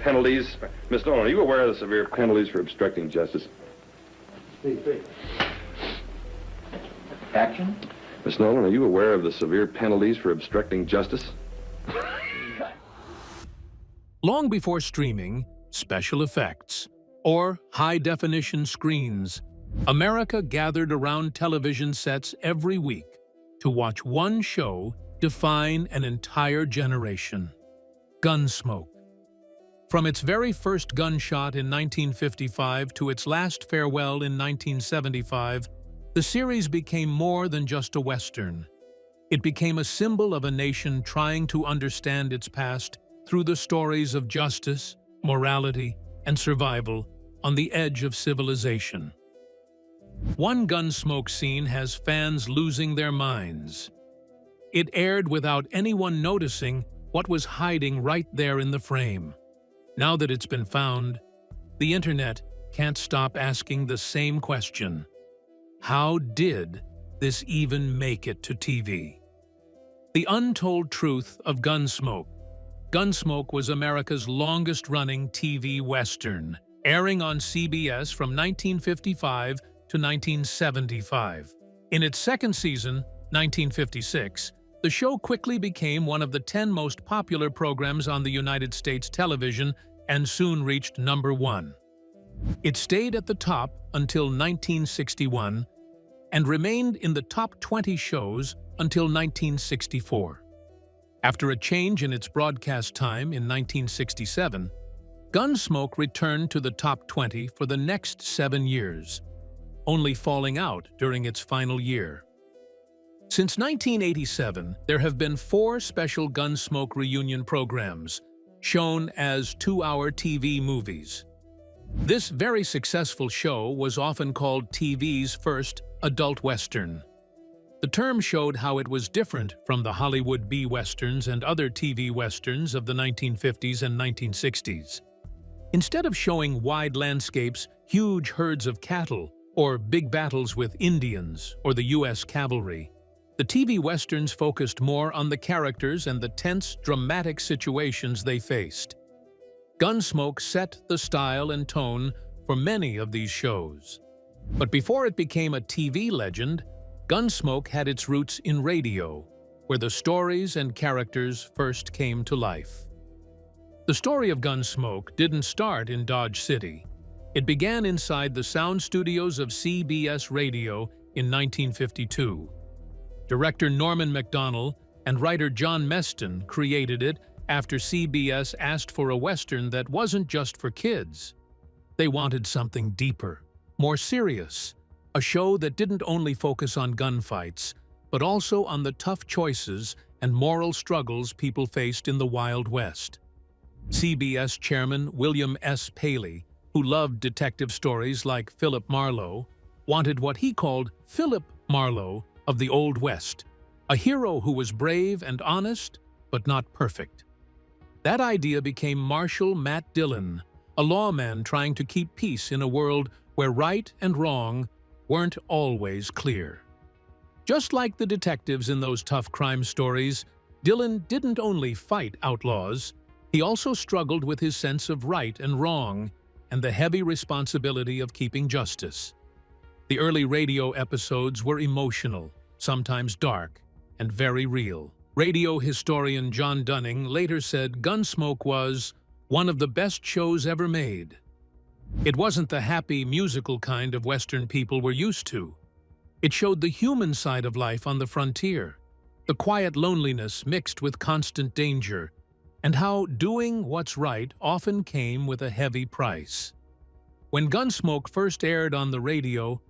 penalties? Miss Nolan, are you aware of the severe penalties for obstructing justice? Action? Miss Nolan, are you aware of the severe penalties for obstructing justice? Long before streaming, special effects, or high-definition screens, America gathered around television sets every week to watch one show define an entire generation: Gunsmoke. From its very first gunshot in 1955 to its last farewell in 1975, the series became more than just a Western. It became a symbol of a nation trying to understand its past through the stories of justice, morality, and survival on the edge of civilization. One Gunsmoke scene has fans losing their minds. It aired without anyone noticing what was hiding right there in the frame. Now that it's been found, the internet can't stop asking the same question: how did this even make it to TV? The untold truth of Gunsmoke. Gunsmoke was America's longest-running TV Western, airing on CBS from 1955 to 1975. In its second season, 1956, the show quickly became one of the 10 most popular programs on the United States television and soon reached #1. It stayed at the top until 1961 and remained in the top 20 shows until 1964. After a change in its broadcast time in 1967, Gunsmoke returned to the top 20 for the next 7 years, only falling out during its final year. Since 1987, there have been 4 special Gunsmoke reunion programs, shown as 2-hour TV movies. This very successful show was often called TV's first adult Western. The term showed how it was different from the Hollywood B-Westerns and other TV Westerns of the 1950s and 1960s. Instead of showing wide landscapes, huge herds of cattle, or big battles with Indians or the U.S. cavalry, the TV Westerns focused more on the characters and the tense, dramatic situations they faced. Gunsmoke set the style and tone for many of these shows. But before it became a TV legend, Gunsmoke had its roots in radio, where the stories and characters first came to life. The story of Gunsmoke didn't start in Dodge City. It began inside the sound studios of CBS Radio in 1952. Director Norman Macdonnell and writer John Meston created it after CBS asked for a Western that wasn't just for kids. They wanted something deeper, more serious, a show that didn't only focus on gunfights, but also on the tough choices and moral struggles people faced in the Wild West. CBS chairman William S. Paley, who loved detective stories like Philip Marlowe, wanted what he called Philip Marlowe of the Old West, a hero who was brave and honest, but not perfect. That idea became Marshal Matt Dillon, a lawman trying to keep peace in a world where right and wrong weren't always clear. Just like the detectives in those tough crime stories, Dillon didn't only fight outlaws, he also struggled with his sense of right and wrong and the heavy responsibility of keeping justice. The early radio episodes were emotional, sometimes dark, and very real. Radio historian John Dunning later said Gunsmoke was one of the best shows ever made. It wasn't the happy, musical kind of Western people were used to. It showed the human side of life on the frontier, the quiet loneliness mixed with constant danger, and how doing what's right often came with a heavy price. When Gunsmoke first aired on the radio,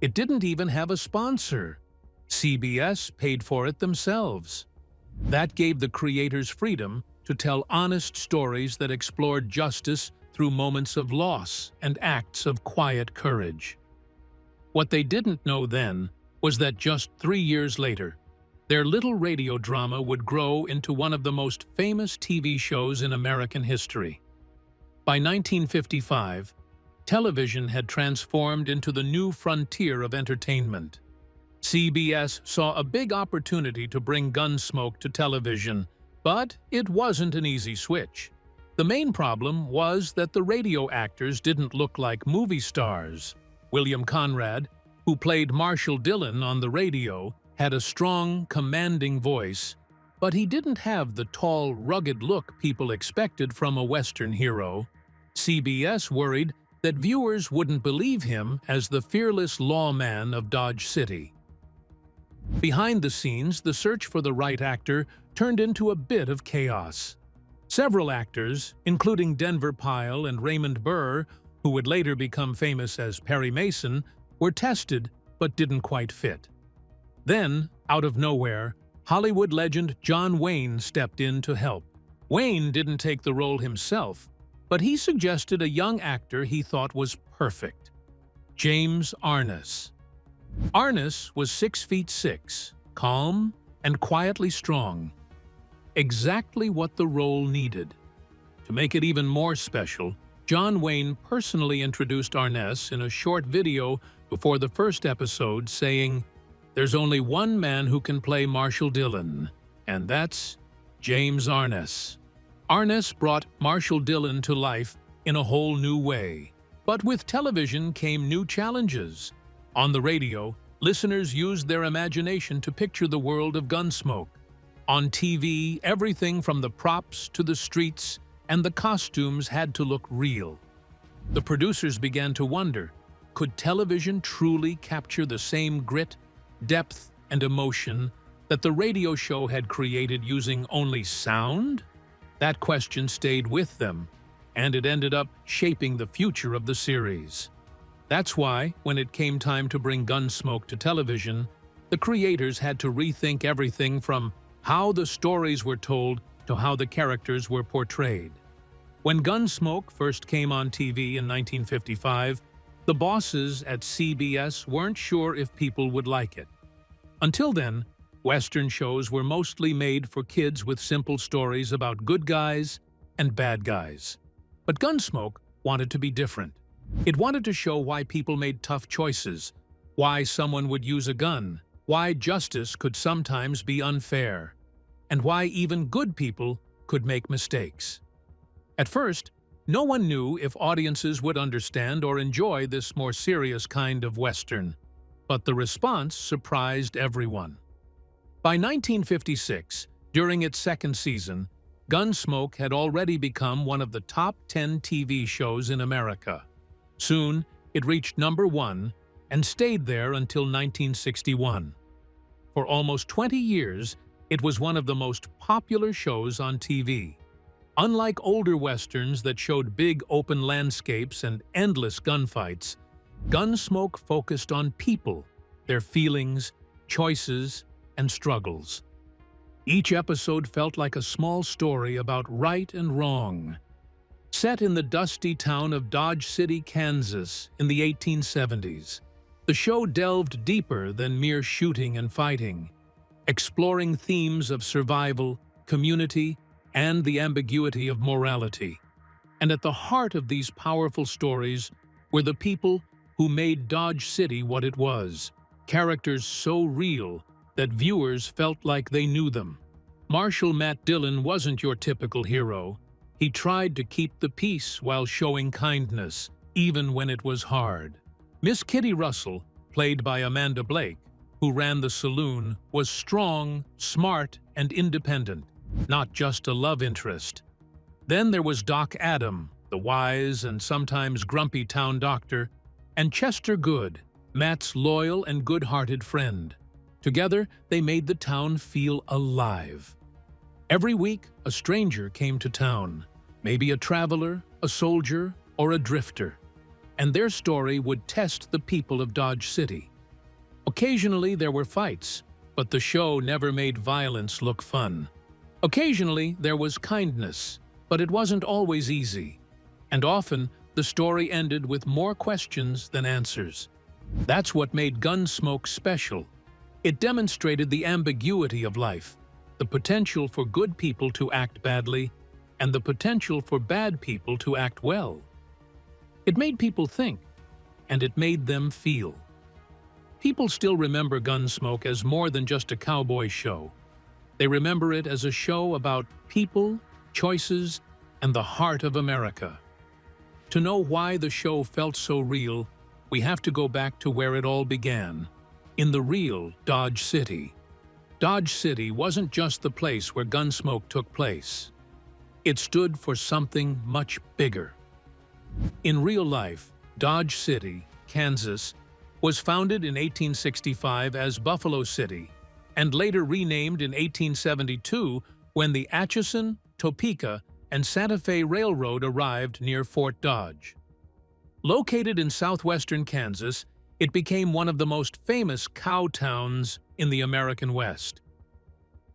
it didn't even have a sponsor. CBS paid for it themselves. That gave the creators freedom to tell honest stories that explored justice through moments of loss and acts of quiet courage. What they didn't know then was that just 3 years later, their little radio drama would grow into one of the most famous TV shows in American history. By 1955, television had transformed into the new frontier of entertainment. CBS saw a big opportunity to bring Gunsmoke to television, but it wasn't an easy switch. The main problem was that the radio actors didn't look like movie stars. William Conrad, who played Marshall Dillon on the radio, had a strong, commanding voice, but he didn't have the tall, rugged look people expected from a Western hero. CBS worried that viewers wouldn't believe him as the fearless lawman of Dodge City. Behind the scenes, the search for the right actor turned into a bit of chaos. Several actors, including Denver Pyle and Raymond Burr, who would later become famous as Perry Mason, were tested but didn't quite fit. Then, out of nowhere, Hollywood legend John Wayne stepped in to help. Wayne didn't take the role himself, but he suggested a young actor he thought was perfect: James Arness. Arness was 6'6", calm and quietly strong. Exactly what the role needed. To make it even more special, John Wayne personally introduced Arness in a short video before the first episode, saying, "There's only one man who can play Marshall Dillon, and that's James Arness." Arness brought Marshall Dillon to life in a whole new way. But with television came new challenges. On the radio, listeners used their imagination to picture the world of Gunsmoke. On TV, everything from the props to the streets and the costumes had to look real. The producers began to wonder, could television truly capture the same grit, depth, and emotion that the radio show had created using only sound? That question stayed with them, and it ended up shaping the future of the series. That's why, when it came time to bring Gunsmoke to television, the creators had to rethink everything from how the stories were told to how the characters were portrayed. When Gunsmoke first came on TV in 1955, the bosses at CBS weren't sure if people would like it. Until then, Western shows were mostly made for kids with simple stories about good guys and bad guys. But Gunsmoke wanted to be different. It wanted to show why people made tough choices, why someone would use a gun, why justice could sometimes be unfair, and why even good people could make mistakes. At first, no one knew if audiences would understand or enjoy this more serious kind of Western, but the response surprised everyone. By 1956, during its second season, Gunsmoke had already become one of the top 10 TV shows in America. Soon, it reached #1 and stayed there until 1961. For almost 20 years, it was one of the most popular shows on TV. Unlike older westerns that showed big open landscapes and endless gunfights, Gunsmoke focused on people, their feelings, choices, and struggles. Each episode felt like a small story about right and wrong. Set in the dusty town of Dodge City, Kansas, in the 1870s, the show delved deeper than mere shooting and fighting, exploring themes of survival, community, and the ambiguity of morality. And at the heart of these powerful stories were the people who made Dodge City what it was, characters so real that viewers felt like they knew them. Marshall Matt Dillon wasn't your typical hero. He tried to keep the peace while showing kindness, even when it was hard. Miss Kitty Russell, played by Amanda Blake, who ran the saloon, was strong, smart, and independent, not just a love interest. Then there was Doc Adam, the wise and sometimes grumpy town doctor, and Chester Good, Matt's loyal and good-hearted friend. Together, they made the town feel alive. Every week, a stranger came to town, maybe a traveler, a soldier, or a drifter, and their story would test the people of Dodge City. Occasionally, there were fights, but the show never made violence look fun. Occasionally, there was kindness, but it wasn't always easy, and often the story ended with more questions than answers. That's what made Gunsmoke special. It demonstrated the ambiguity of life, the potential for good people to act badly, and the potential for bad people to act well. It made people think, and it made them feel. People still remember Gunsmoke as more than just a cowboy show. They remember it as a show about people, choices, and the heart of America. To know why the show felt so real, we have to go back to where it all began, in the real Dodge City. Dodge City wasn't just the place where Gunsmoke took place. It stood for something much bigger. In real life, Dodge City, Kansas, was founded in 1865 as Buffalo City and later renamed in 1872 when the Atchison, Topeka, and Santa Fe Railroad arrived near Fort Dodge. Located in southwestern Kansas, it became one of the most famous cow towns in the American West.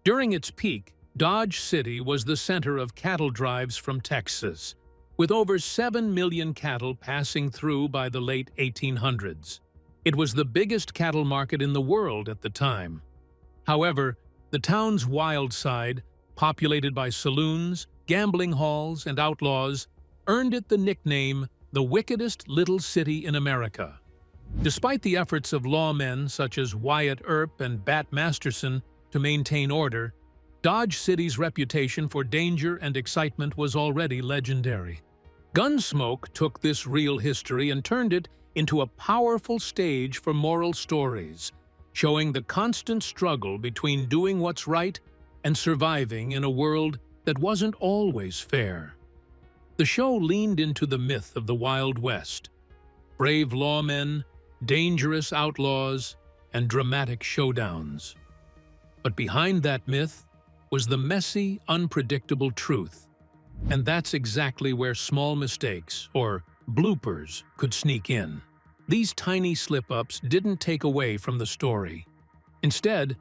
During its peak, Dodge City was the center of cattle drives from Texas, with over 7 million cattle passing through by the late 1800s. It was the biggest cattle market in the world at the time. However, the town's wild side, populated by saloons, gambling halls, and outlaws, earned it the nickname the wickedest little city in America. Despite the efforts of lawmen such as Wyatt Earp and Bat Masterson to maintain order, Dodge City's reputation for danger and excitement was already legendary. Gunsmoke took this real history and turned it into a powerful stage for moral stories, showing the constant struggle between doing what's right and surviving in a world that wasn't always fair. The show leaned into the myth of the Wild West: brave lawmen, dangerous outlaws, and dramatic showdowns. But behind that myth was the messy, unpredictable truth. And that's exactly where small mistakes, or bloopers, could sneak in. These tiny slip-ups didn't take away from the story. Instead,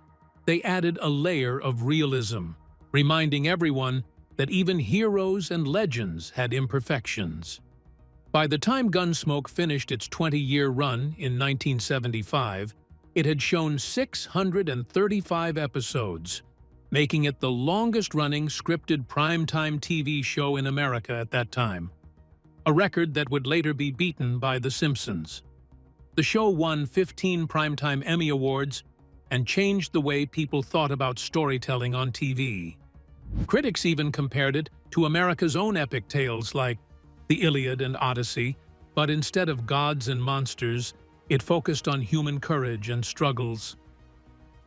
they added a layer of realism, reminding everyone that even heroes and legends had imperfections. By the time Gunsmoke finished its 20-year run in 1975, it had shown 635 episodes, making it the longest-running scripted primetime TV show in America at that time, a record that would later be beaten by The Simpsons. The show won 15 Primetime Emmy Awards and changed the way people thought about storytelling on TV. Critics even compared it to America's own epic tales like the Iliad and Odyssey, but instead of gods and monsters, it focused on human courage and struggles.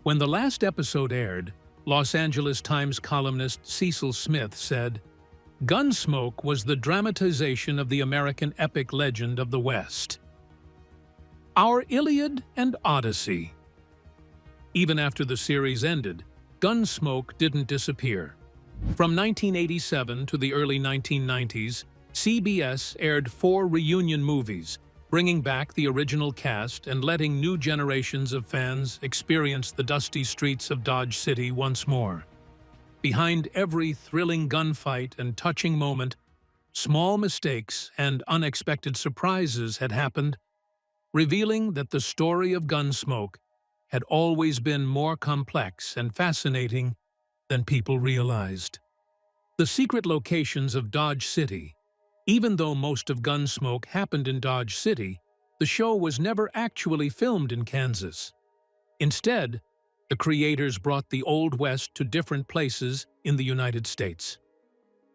When the last episode aired, Los Angeles Times columnist Cecil Smith said, "Gunsmoke was the dramatization of the American epic legend of the West. Our Iliad and Odyssey." Even after the series ended, Gunsmoke didn't disappear. From 1987 to the early 1990s, CBS aired 4 reunion movies, bringing back the original cast and letting new generations of fans experience the dusty streets of Dodge City once more. Behind every thrilling gunfight and touching moment, small mistakes and unexpected surprises had happened, revealing that the story of Gunsmoke had always been more complex and fascinating than people realized. The secret locations of Dodge City. Even though most of Gunsmoke happened in Dodge City, the show was never actually filmed in Kansas. Instead, the creators brought the Old West to different places in the United States,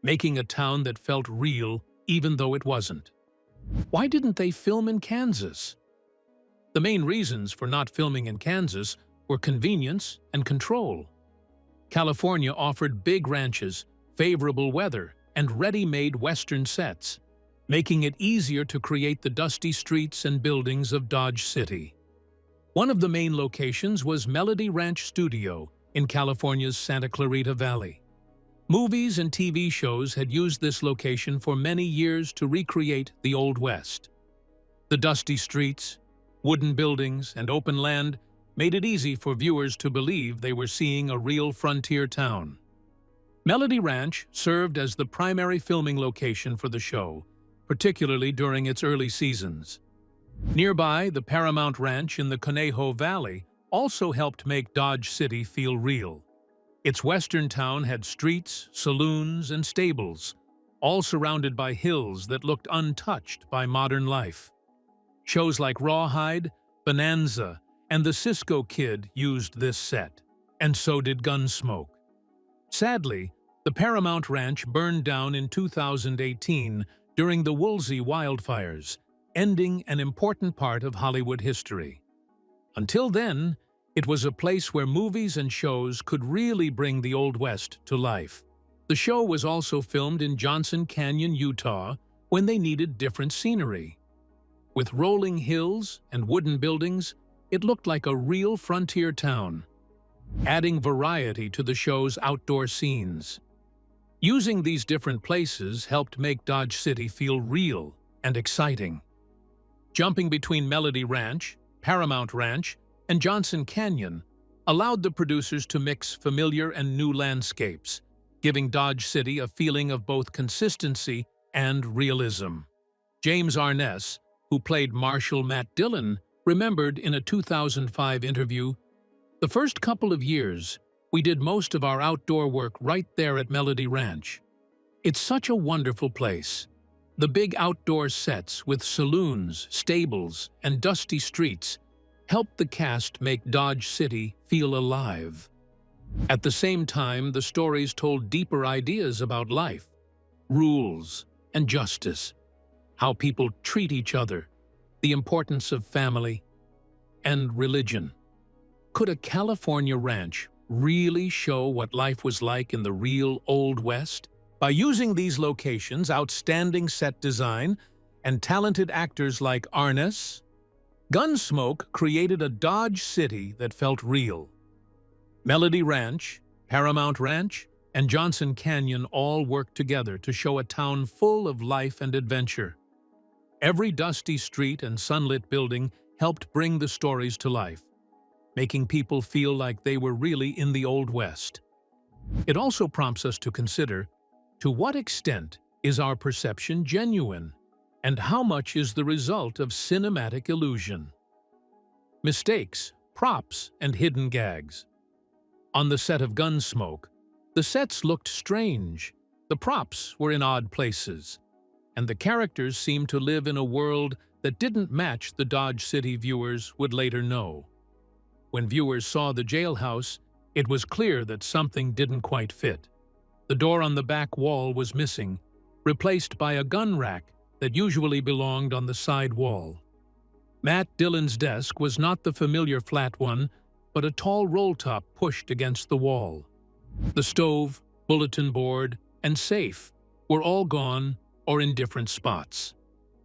making a town that felt real even though it wasn't. Why didn't they film in Kansas? The main reasons for not filming in Kansas were convenience and control. California offered big ranches, favorable weather, and ready-made Western sets, making it easier to create the dusty streets and buildings of Dodge City. One of the main locations was Melody Ranch Studio in California's Santa Clarita Valley. Movies and TV shows had used this location for many years to recreate the Old West. The dusty streets, wooden buildings, and open land made it easy for viewers to believe they were seeing a real frontier town. Melody Ranch served as the primary filming location for the show, particularly during its early seasons. Nearby, the Paramount Ranch in the Conejo Valley also helped make Dodge City feel real. Its western town had streets, saloons, and stables, all surrounded by hills that looked untouched by modern life. Shows like Rawhide, Bonanza, and The Cisco Kid used this set, and so did Gunsmoke. Sadly, The Paramount Ranch burned down in 2018 during the Woolsey wildfires, ending an important part of Hollywood history. Until then, it was a place where movies and shows could really bring the Old West to life. The show was also filmed in Johnson Canyon, Utah, when they needed different scenery. With rolling hills and wooden buildings, it looked like a real frontier town, adding variety to the show's outdoor scenes. Using these different places helped make Dodge City feel real and exciting. Jumping between Melody Ranch, Paramount Ranch, and Johnson Canyon allowed the producers to mix familiar and new landscapes, giving Dodge City a feeling of both consistency and realism. James Arness, who played Marshal Matt Dillon, remembered in a 2005 interview, "The first couple of years, we did most of our outdoor work right there at Melody Ranch. It's such a wonderful place. The big outdoor sets with saloons, stables, and dusty streets helped the cast make Dodge City feel alive. At the same time, the stories told deeper ideas about life, rules, and justice, how people treat each other, the importance of family, and religion." Could a California ranch really show what life was like in the real Old West? By using these locations, outstanding set design, and talented actors like Arness, Gunsmoke created a Dodge City that felt real. Melody Ranch, Paramount Ranch, and Johnson Canyon all worked together to show a town full of life and adventure. Every dusty street and sunlit building helped bring the stories to life, making people feel like they were really in the Old West. It also prompts us to consider, to what extent is our perception genuine, and how much is the result of cinematic illusion? Mistakes, props, and hidden gags. On the set of Gunsmoke, the sets looked strange, the props were in odd places, and the characters seemed to live in a world that didn't match the Dodge City viewers would later know. When viewers saw the jailhouse, it was clear that something didn't quite fit. The door on the back wall was missing, replaced by a gun rack that usually belonged on the side wall. Matt Dillon's desk was not the familiar flat one, but a tall roll-top pushed against the wall. The stove, bulletin board, and safe were all gone or in different spots.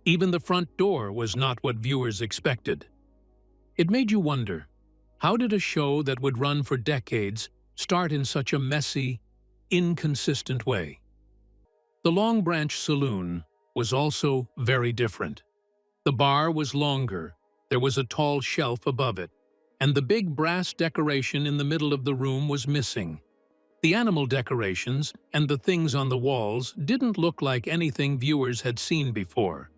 Even the front door was not what viewers expected. It made you wonder, how did a show that would run for decades start in such a messy, inconsistent way? The Long Branch Saloon was also very different. The bar was longer, there was a tall shelf above it, and the big brass decoration in the middle of the room was missing. The animal decorations and the things on the walls didn't look like anything viewers had seen before.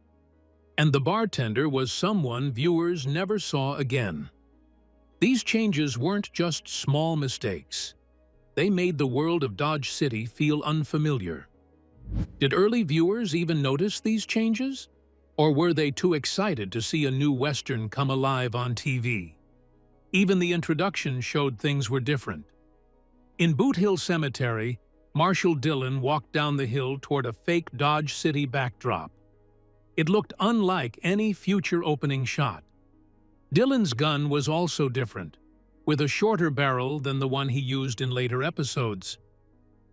And the bartender was someone viewers never saw again. These changes weren't just small mistakes. They made the world of Dodge City feel unfamiliar. Did early viewers even notice these changes? Or were they too excited to see a new Western come alive on TV? Even the introduction showed things were different. In Boot Hill Cemetery, Marshal Dillon walked down the hill toward a fake Dodge City backdrop. It looked unlike any future opening shot. Dillon's gun was also different, with a shorter barrel than the one he used in later episodes.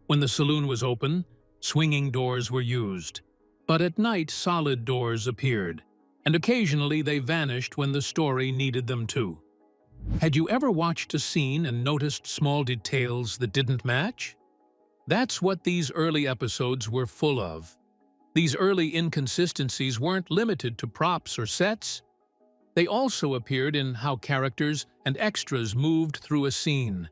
When the saloon was open, swinging doors were used, but at night solid doors appeared, and occasionally they vanished when the story needed them to. Had you ever watched a scene and noticed small details that didn't match? That's what these early episodes were full of. These early inconsistencies weren't limited to props or sets. They also appeared in how characters and extras moved through a scene,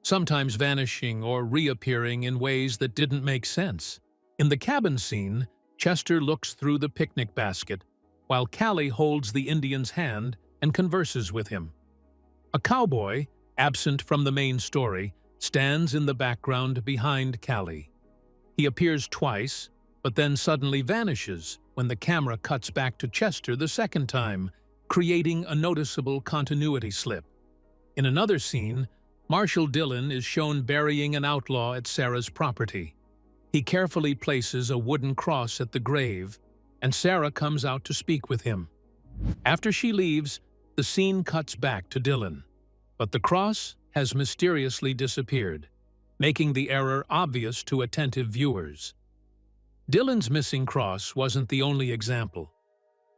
sometimes vanishing or reappearing in ways that didn't make sense. In the cabin scene, Chester looks through the picnic basket, while Callie holds the Indian's hand and converses with him. A cowboy, absent from the main story, stands in the background behind Callie. He appears twice, but then suddenly vanishes when the camera cuts back to Chester the second time, creating a noticeable continuity slip. In another scene, Marshal Dillon is shown burying an outlaw at Sarah's property. He carefully places a wooden cross at the grave, and Sarah comes out to speak with him. After she leaves, the scene cuts back to Dylan, but the cross has mysteriously disappeared, making the error obvious to attentive viewers. Dylan's missing cross wasn't the only example.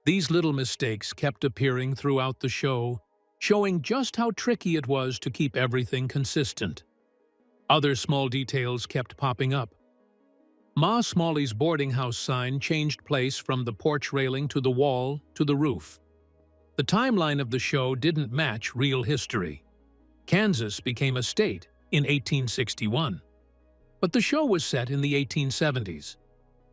These little mistakes kept appearing throughout the show, showing just how tricky it was to keep everything consistent. Other small details kept popping up. Ma Smalley's boarding house sign changed place from the porch railing to the wall to the roof. The timeline of the show didn't match real history. Kansas became a state in 1861. But the show was set in the 1870s.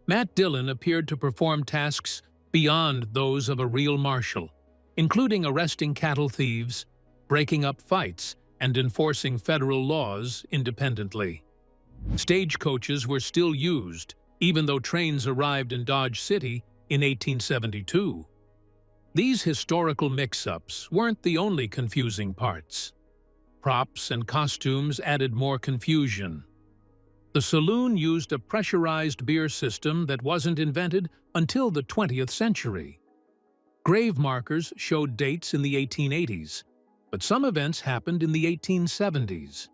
Matt Dillon appeared to perform tasks beyond those of a real marshal, including arresting cattle thieves, breaking up fights, and enforcing federal laws independently. Stagecoaches were still used, even though trains arrived in Dodge City in 1872. These historical mix-ups weren't the only confusing parts. Props and costumes added more confusion. The saloon used a pressurized beer system that wasn't invented until the 20th century. Grave markers showed dates in the 1880s, but some events happened in the 1870s.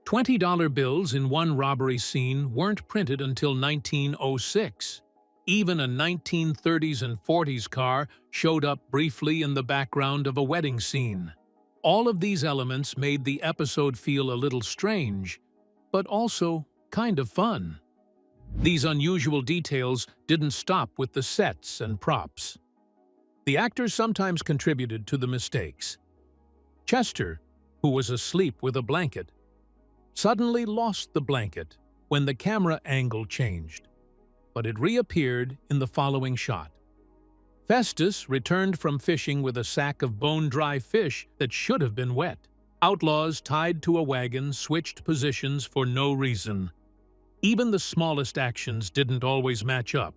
$20 bills in one robbery scene weren't printed until 1906. Even a 1930s and 40s car showed up briefly in the background of a wedding scene. All of these elements made the episode feel a little strange, but also kind of fun. These unusual details didn't stop with the sets and props. The actors sometimes contributed to the mistakes. Chester, who was asleep with a blanket, suddenly lost the blanket when the camera angle changed, but it reappeared in the following shot. Festus returned from fishing with a sack of bone-dry fish that should have been wet. Outlaws tied to a wagon switched positions for no reason. Even the smallest actions didn't always match up.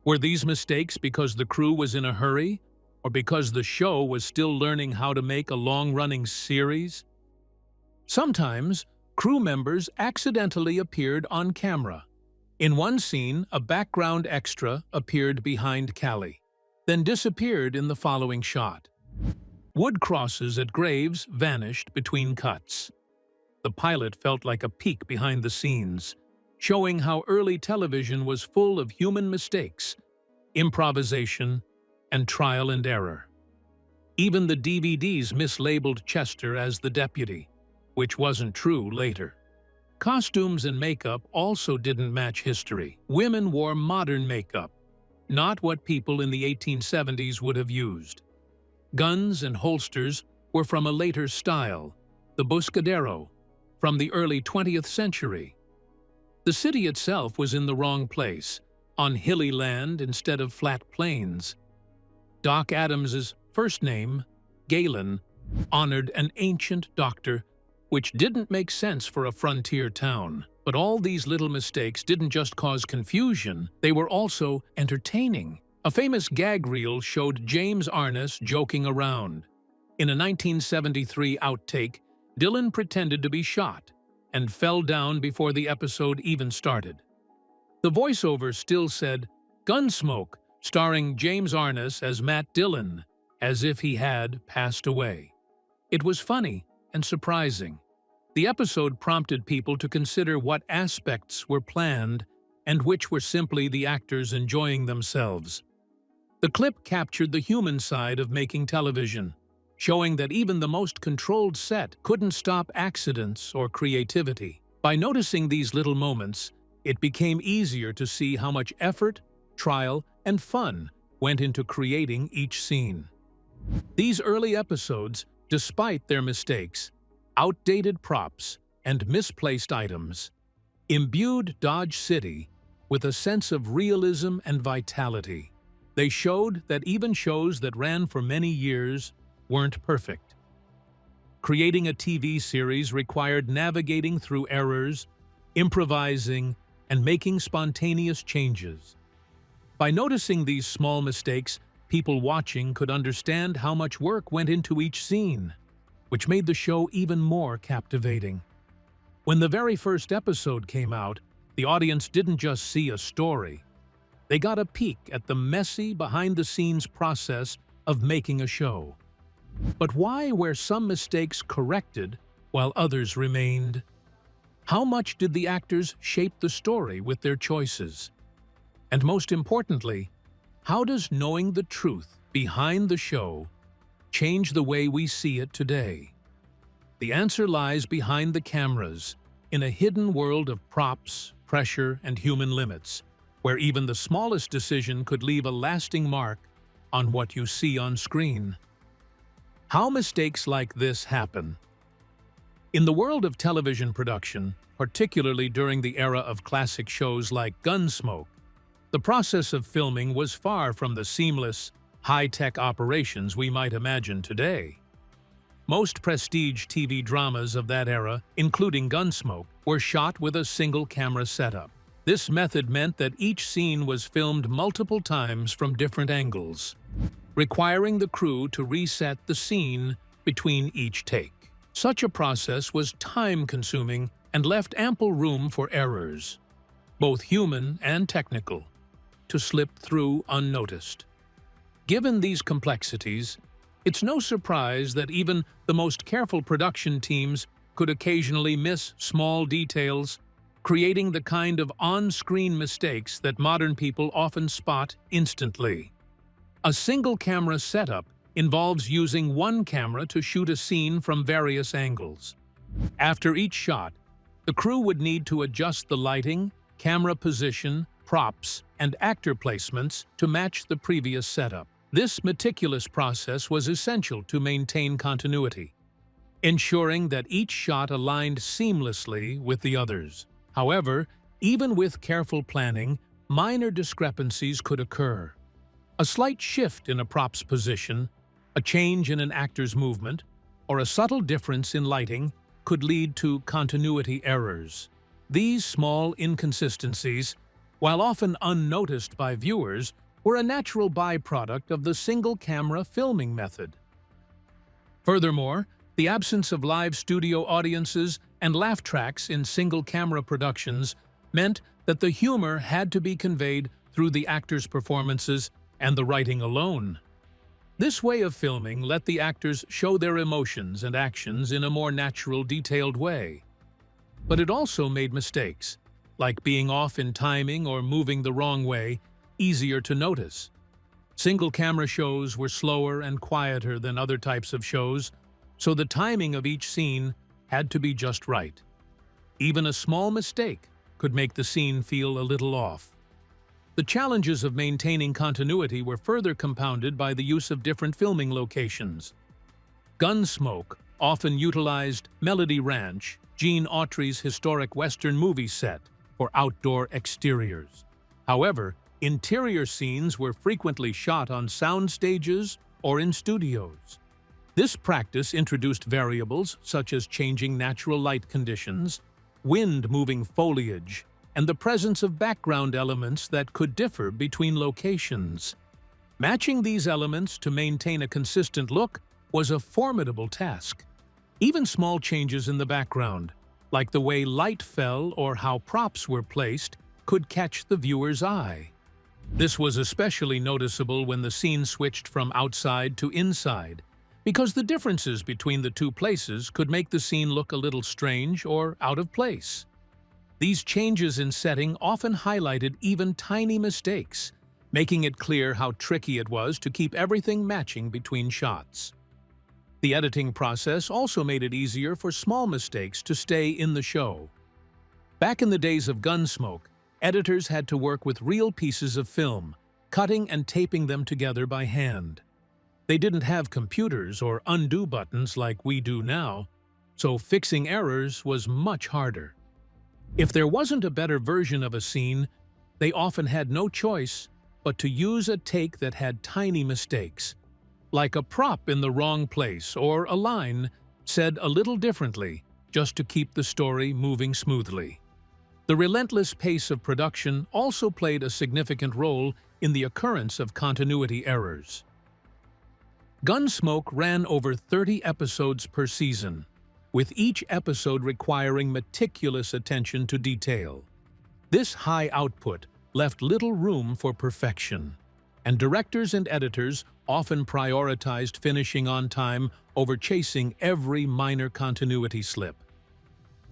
Were these mistakes because the crew was in a hurry, or because the show was still learning how to make a long-running series? Sometimes, crew members accidentally appeared on camera. In one scene, a background extra appeared behind Callie, then disappeared in the following shot. Wood crosses at graves vanished between cuts. The pilot felt like a peek behind the scenes, showing how early television was full of human mistakes, improvisation, and trial and error. Even the DVDs mislabeled Chester as the deputy, which wasn't true later. Costumes and makeup also didn't match history. Women wore modern makeup, not what people in the 1870s would have used. Guns and holsters were from a later style, the Buscadero, from the early 20th century. The city itself was in the wrong place, on hilly land instead of flat plains. Doc Adams's first name, Galen, honored an ancient doctor, which didn't make sense for a frontier town. But all these little mistakes didn't just cause confusion, they were also entertaining. A famous gag reel showed James Arness joking around. In a 1973 outtake, Dylan pretended to be shot and fell down before the episode even started. The voiceover still said, "Gunsmoke," starring James Arness as Matt Dillon, as if he had passed away. It was funny and surprising. The episode prompted people to consider what aspects were planned and which were simply the actors enjoying themselves. The clip captured the human side of making television, showing that even the most controlled set couldn't stop accidents or creativity. By noticing these little moments, it became easier to see how much effort, trial, and fun went into creating each scene. These early episodes, despite their mistakes, outdated props, and misplaced items, imbued Dodge City with a sense of realism and vitality. They showed that even shows that ran for many years weren't perfect. Creating a TV series required navigating through errors, improvising, and making spontaneous changes. By noticing these small mistakes, people watching could understand how much work went into each scene, which made the show even more captivating. When the very first episode came out, the audience didn't just see a story. They got a peek at the messy, behind-the-scenes process of making a show. But why were some mistakes corrected while others remained? How much did the actors shape the story with their choices? And most importantly, how does knowing the truth behind the show change the way we see it today? The answer lies behind the cameras, in a hidden world of props, pressure, and human limits, where even the smallest decision could leave a lasting mark on what you see on screen. How mistakes like this happen? In the world of television production, particularly during the era of classic shows like Gunsmoke, the process of filming was far from the seamless, high-tech operations we might imagine today. Most prestige TV dramas of that era, including Gunsmoke, were shot with a single camera setup. This method meant that each scene was filmed multiple times from different angles, requiring the crew to reset the scene between each take. Such a process was time-consuming and left ample room for errors, both human and technical, to slip through unnoticed. Given these complexities, it's no surprise that even the most careful production teams could occasionally miss small details, creating the kind of on-screen mistakes that modern people often spot instantly. A single camera setup involves using one camera to shoot a scene from various angles. After each shot, the crew would need to adjust the lighting, camera position, props, and actor placements to match the previous setup. This meticulous process was essential to maintain continuity, ensuring that each shot aligned seamlessly with the others. However, even with careful planning, minor discrepancies could occur. A slight shift in a prop's position, a change in an actor's movement, or a subtle difference in lighting could lead to continuity errors. These small inconsistencies, while often unnoticed by viewers, were a natural byproduct of the single-camera filming method. Furthermore, the absence of live studio audiences and laugh tracks in single-camera productions meant that the humor had to be conveyed through the actors' performances and the writing alone. This way of filming let the actors show their emotions and actions in a more natural, detailed way. But it also made mistakes, like being off in timing or moving the wrong way, easier to notice. Single-camera shows were slower and quieter than other types of shows, so the timing of each scene had to be just right. Even a small mistake could make the scene feel a little off. The challenges of maintaining continuity were further compounded by the use of different filming locations. Gunsmoke often utilized Melody Ranch, Gene Autry's historic Western movie set, for outdoor exteriors. However, interior scenes were frequently shot on sound stages or in studios. This practice introduced variables such as changing natural light conditions, wind-moving foliage, and the presence of background elements that could differ between locations. Matching these elements to maintain a consistent look was a formidable task. Even small changes in the background, like the way light fell or how props were placed, could catch the viewer's eye. This was especially noticeable when the scene switched from outside to inside, because the differences between the two places could make the scene look a little strange or out of place. These changes in setting often highlighted even tiny mistakes, making it clear how tricky it was to keep everything matching between shots. The editing process also made it easier for small mistakes to stay in the show. Back in the days of Gunsmoke, editors had to work with real pieces of film, cutting and taping them together by hand. They didn't have computers or undo buttons like we do now, so fixing errors was much harder. If there wasn't a better version of a scene, they often had no choice but to use a take that had tiny mistakes, like a prop in the wrong place or a line said a little differently, just to keep the story moving smoothly. The relentless pace of production also played a significant role in the occurrence of continuity errors. Gunsmoke ran over 30 episodes per season, with each episode requiring meticulous attention to detail. This high output left little room for perfection, and directors and editors often prioritized finishing on time over chasing every minor continuity slip.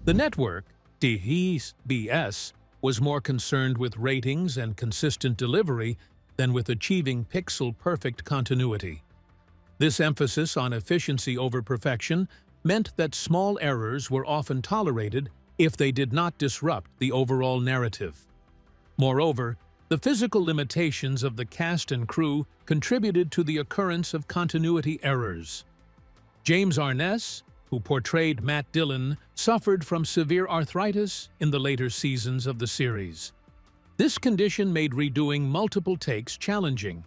The network, DBS, was more concerned with ratings and consistent delivery than with achieving pixel-perfect continuity. This emphasis on efficiency over perfection meant that small errors were often tolerated if they did not disrupt the overall narrative. Moreover, the physical limitations of the cast and crew contributed to the occurrence of continuity errors. James Arness, who portrayed Matt Dillon, suffered from severe arthritis in the later seasons of the series. This condition made redoing multiple takes challenging,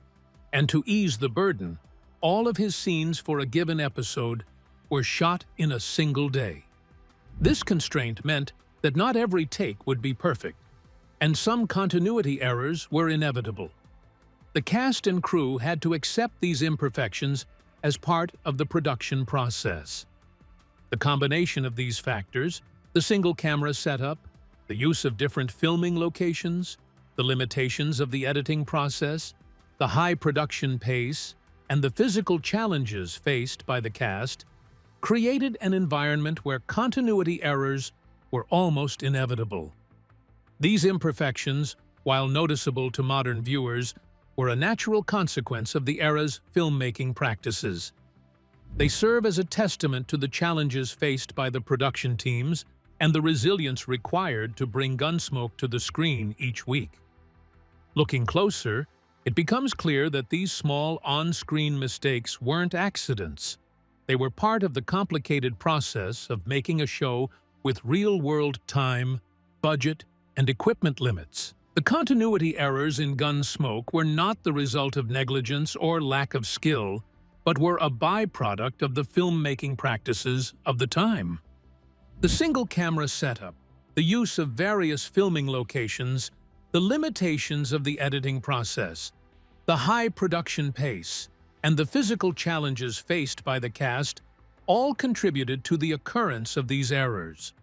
and to ease the burden, all of his scenes for a given episode were shot in a single day. This constraint meant that not every take would be perfect, and some continuity errors were inevitable. The cast and crew had to accept these imperfections as part of the production process. The combination of these factors, the single-camera setup, the use of different filming locations, the limitations of the editing process, the high production pace, and the physical challenges faced by the cast, created an environment where continuity errors were almost inevitable. These imperfections, while noticeable to modern viewers, were a natural consequence of the era's filmmaking practices. They serve as a testament to the challenges faced by the production teams and the resilience required to bring Gunsmoke to the screen each week. Looking closer, it becomes clear that these small on-screen mistakes weren't accidents. They were part of the complicated process of making a show with real-world time, budget, and equipment limits. The continuity errors in Gunsmoke were not the result of negligence or lack of skill, but were a byproduct of the filmmaking practices of the time. The single-camera setup, the use of various filming locations, the limitations of the editing process, the high production pace, and the physical challenges faced by the cast all contributed to the occurrence of these errors.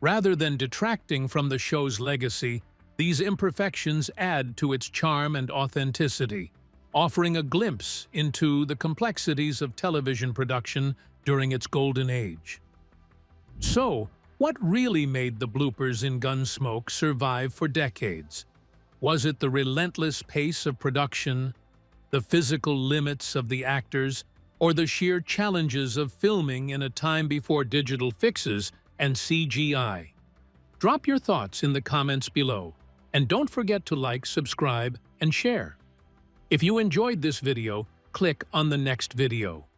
Rather than detracting from the show's legacy, these imperfections add to its charm and authenticity, offering a glimpse into the complexities of television production during its golden age. So, what really made the bloopers in Gunsmoke survive for decades? Was it the relentless pace of production, the physical limits of the actors, or the sheer challenges of filming in a time before digital fixes and CGI? Drop your thoughts in the comments below, and don't forget to like, subscribe, and share. If you enjoyed this video, click on the next video.